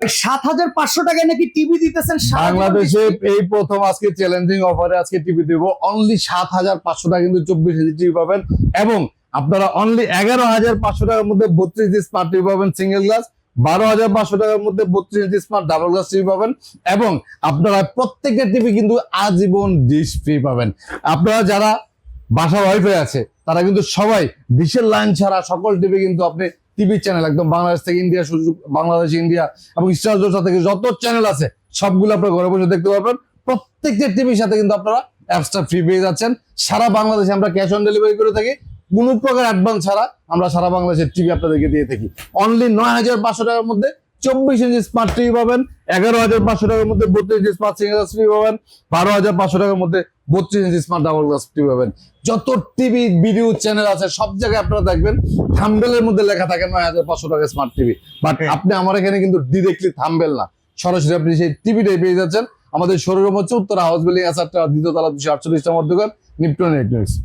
7,500 টাকায় নাকি টিভি দিতেছেন বাংলাদেশে এই প্রথম আজকে চ্যালেঞ্জিং অফারে আজকে টিভি দেব অনলি 7,500 টাকা কিন্তু 24 ইঞ্চি টিভি পাবেন এবং আপনারা অনলি 11,500 টাকার মধ্যে 32 ইঞ্চি স্মার্ট টিভি পাবেন সিঙ্গেল গ্লাস, 12,500 টাকার মধ্যে 32 ইঞ্চি স্মার্ট ডাবল গ্লাস টিভি পাবেন এবং আপনারা প্রত্যেকটা টিভি কিন্তু আজীবন ডিশ ফ্রি পাবেন। আপনারা যারা বাসা ওয়াইফাই আছে তারা কিন্তু সবাই ডিশের লাইন ছাড়া সকল টিভি কিন্তু আপনি টিভি চ্যানেল একদম বাংলাদেশ থেকে ইন্ডিয়া, বাংলাদেশ ইন্ডিয়া এবং স্টার জলসা থেকে যত চ্যানেল আছে সবগুলো আপনারা ঘরে বসে দেখতে পারবেন। প্রত্যেকটা টিভির সাথে কিন্তু আপনারা অ্যাপসটা ফ্রি পেয়ে যাচ্ছেন। সারা বাংলাদেশে আমরা ক্যাশ অন ডেলিভারি করে থাকি, কোনো প্রকার অ্যাডভান্স ছাড়া আমরা সারা বাংলাদেশের টিভি আপনাদেরকে দিয়ে থাকি। অনলি 9,500 টাকার মধ্যে 24 ইঞ্চি স্মার্ট টিভি পাবেন, 11,500 টাকার মধ্যে 32 ইঞ্চি স্মার্ট সিঙ্গেল গ্লাস টিভি পাবেন, 12,500 টাকার মধ্যে 32 ইঞ্চি স্মার্ট ডাবল গ্লাস টিভি পাবেন। যত টিভি ভিডিও চ্যানেল আছে সব জায়গায় আপনারা দেখবেন থাম্বনেলের মধ্যে লেখা থাকে 9,500 টাকা স্মার্ট টিভি, বাট আপনি আমার এখানে কিন্তু ডিরেক্টলি থাম্বনেল না, সরাসরি আপনি সেই টিভিটাই পেয়ে যাচ্ছেন। আমাদের শোরুম হচ্ছে উত্তরা হাউস বিল্ডিং, 4 দ্বিতীয় তলা, 248 নম্বর দোকান, নিপটন ইলেকট্রনিক্স।